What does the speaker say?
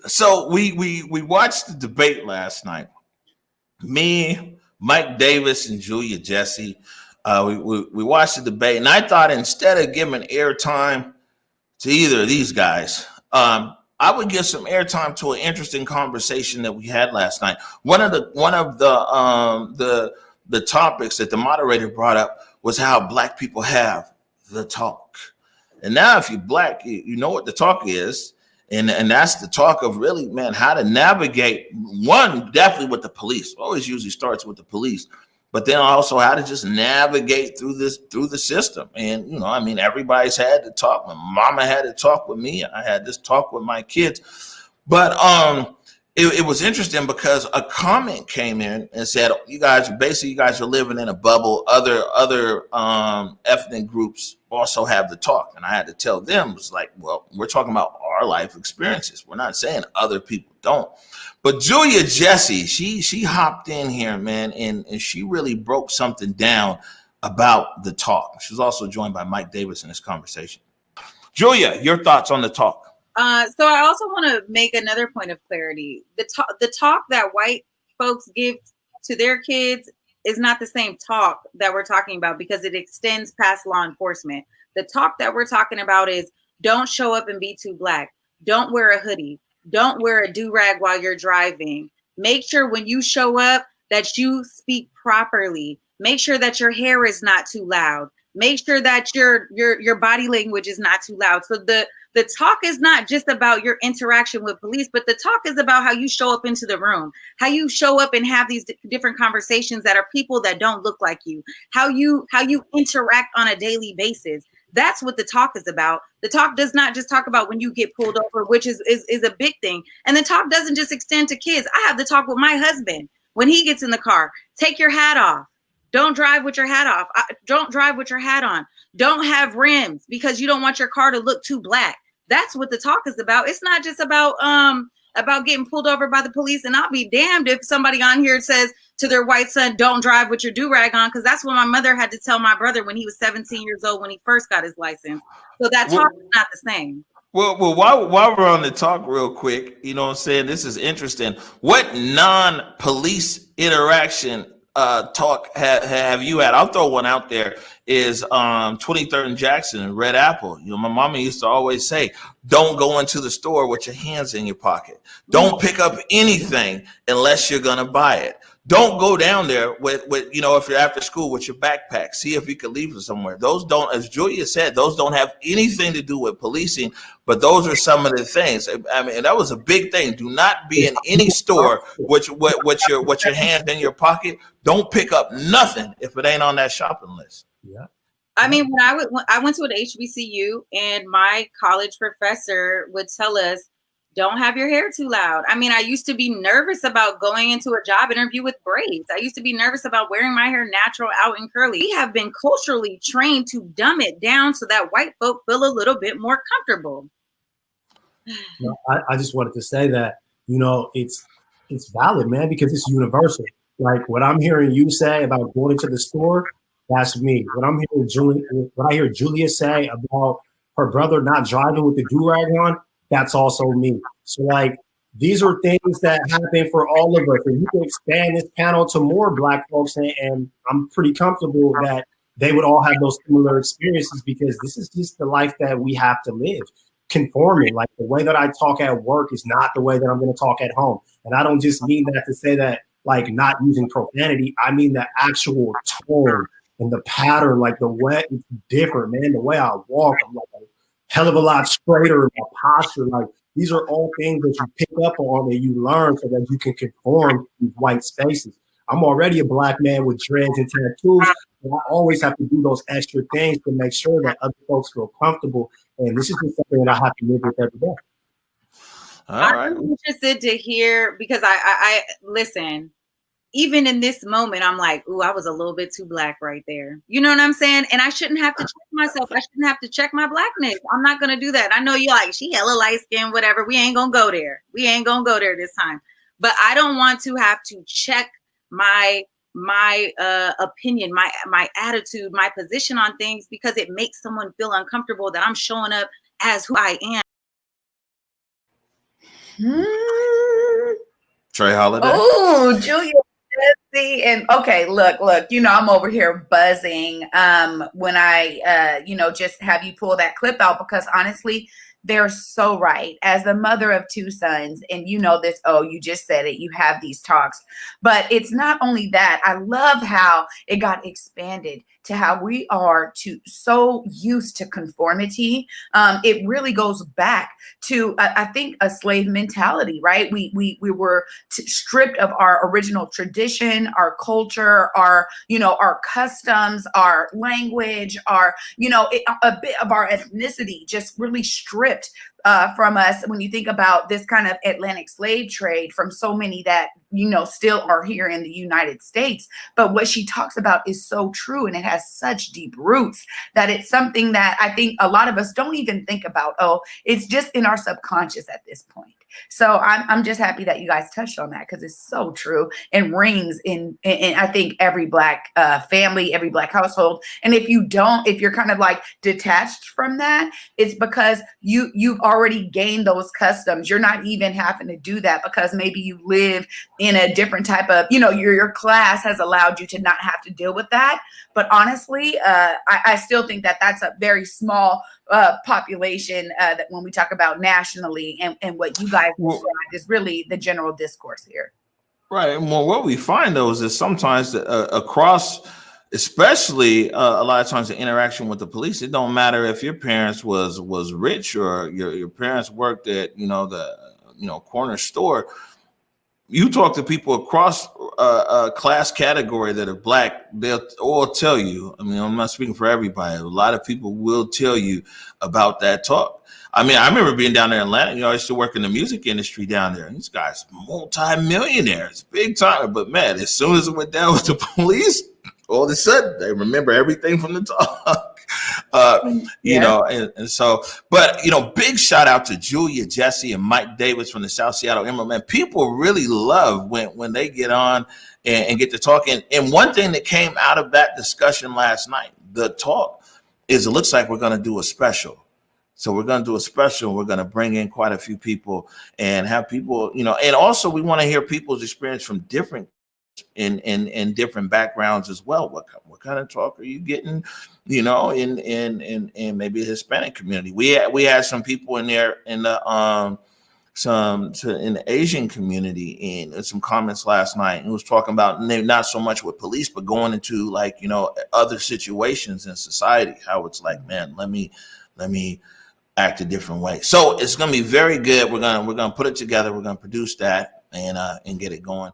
So we watched the debate last night. Me, Mike Davis, and Julia Jessie. We watched the debate, and I thought instead of giving airtime to either of these guys, I would give some airtime to an interesting conversation that we had last night. One of the topics that the moderator brought up was how Black people have the talk. And now, if you're Black, you know what the talk is. And that's the talk of really, man, how to navigate, one, definitely with the police. Always usually starts with the police, but then also how to just navigate through the system. And, you know, I mean, everybody's had to talk. My mama had to talk with me. I had this talk with my kids. But it was interesting because a comment came in and said, you guys are living in a bubble. Other ethnic groups also have the talk. And I had to tell them, it's like, well, we're talking about our life experiences. We're not saying other people don't. But Julia Jessie, she hopped in here, man, and she really broke something down about the talk. She was also joined by Mike Davis in this conversation. Julia, your thoughts on the talk? So I also want to make another point of clarity. The talk that white folks give to their kids is not the same talk that we're talking about, because it extends past law enforcement. The talk that we're talking about is don't show up and be too Black. Don't wear a hoodie. Don't wear a do-rag while you're driving. Make sure when you show up that you speak properly. Make sure that your hair is not too loud. Make sure that your body language is not too loud. So the talk is not just about your interaction with police, but the talk is about how you show up into the room, how you show up and have these different conversations that are people that don't look like you, how you interact on a daily basis. That's what the talk is about. The talk does not just talk about when you get pulled over, which is a big thing. And the talk doesn't just extend to kids. I have the talk with my husband when he gets in the car. Take your hat off. Don't drive with your hat off. Don't drive with your hat on. Don't have rims because you don't want your car to look too Black. That's what the talk is about. It's not just about getting pulled over by the police. And I'll be damned if somebody on here says to their white son, don't drive with your do-rag on, because that's what my mother had to tell my brother when he was 17 years old when he first got his license. So that talk is not the same. Well, while we're on the talk real quick, you know what I'm saying? This is interesting. What non-police interaction talk have you had? I'll throw one out there. Is 23rd and Jackson and Red Apple. You know, my mama used to always say, don't go into the store with your hands in your pocket. Don't pick up anything unless you're gonna buy it. Don't go down there with you know, if you're after school with your backpack, see if you can leave it somewhere. Those don't, as Julia said, those don't have anything to do with policing, but those are some of the things. I mean, that was a big thing. Do not be in any store with your hands in your pocket. Don't pick up nothing if it ain't on that shopping list. Yeah. I mean, when I went to an HBCU, and my college professor would tell us, don't have your hair too loud. I mean, I used to be nervous about going into a job interview with braids. I used to be nervous about wearing my hair natural, out and curly. We have been culturally trained to dumb it down so that white folk feel a little bit more comfortable. No, I just wanted to say that, you know, it's valid, man, because it's universal. Like what I'm hearing you say about going into the store, that's me. What I hear Julia say about her brother not driving with the do-rag on, that's also me. So like, these are things that happen for all of us. And you can expand this panel to more Black folks, and I'm pretty comfortable that they would all have those similar experiences, because this is just the life that we have to live. Conforming, like the way that I talk at work is not the way that I'm going to talk at home. And I don't just mean that to say that like not using profanity. I mean the actual tone and the pattern, like the way it's different, man. The way I walk, I'm like a hell of a lot straighter in my posture. Like these are all things that you pick up on and you learn so that you can conform to these white spaces. I'm already a Black man with dreads and tattoos, and I always have to do those extra things to make sure that other folks feel comfortable. And this is just something that I have to live with every day. All right. I'm interested to hear, because I listen, even in this moment, I'm like, ooh, I was a little bit too Black right there. You know what I'm saying? And I shouldn't have to check myself. I shouldn't have to check my Blackness. I'm not going to do that. I know you're like, she hella light skin, whatever. We ain't going to go there. We ain't going to go there this time. But I don't want to have to check my opinion, my attitude, my position on things, because it makes someone feel uncomfortable that I'm showing up as who I am. Trae Holiday. Oh, Julia, Jessie, and okay, look, I'm over here buzzing when I just have you pull that clip out, because honestly, they're so right. As the mother of two sons, and you know this, oh, you just said it, you have these talks. But it's not only that. I love how it got expanded to how we are so used to conformity. It really goes back to, I think, a slave mentality, right? We were stripped of our original tradition, our culture, our customs, our language, a bit of our ethnicity, just really stripped from us. When you think about this kind of Atlantic slave trade from so many that still are here in the United States. But what she talks about is so true, and it has such deep roots that it's something that I think a lot of us don't even think about. Oh, it's just in our subconscious at this point. So I'm just happy that you guys touched on that, because it's so true and rings in I think every Black family, every Black household. And if you're kind of like detached from that, it's because you've already gained those customs. You're not even having to do that because maybe you live in a different type of, your class has allowed you to not have to deal with that. But honestly, I still think that that's a very small population that when we talk about nationally, and what you guys described is really the general discourse here. Right. And what we find though is that sometimes across, especially a lot of times the interaction with the police, it don't matter if your parents was rich or your parents worked at the corner store. You talk to people across a class category that are Black, they'll all tell you. I mean, I'm not speaking for everybody. A lot of people will tell you about that talk. I mean, I remember being down there in Atlanta. I used to work in the music industry down there. And these guys, multi-millionaires, big time. But man, as soon as it went down with the police, all of a sudden they remember everything from the talk. And so, but big shout out to Julia, Jessie, and Mike Davis from the South Seattle Emerald. Man, people really love when they get on and get to talk. And one thing that came out of that discussion last night, the talk, is it looks like we're going to do a special. So we're going to do a special. We're going to bring in quite a few people and have people, and also we want to hear people's experience from different in different backgrounds as well. What kind of talk are you getting, in maybe the Hispanic community? We had some people in there in the in the Asian community, and some comments last night, and it was talking about not so much with police, but going into other situations in society, how it's like, man, let me act a different way. So it's going to be very good. We're going to put it together. We're going to produce that and get it going.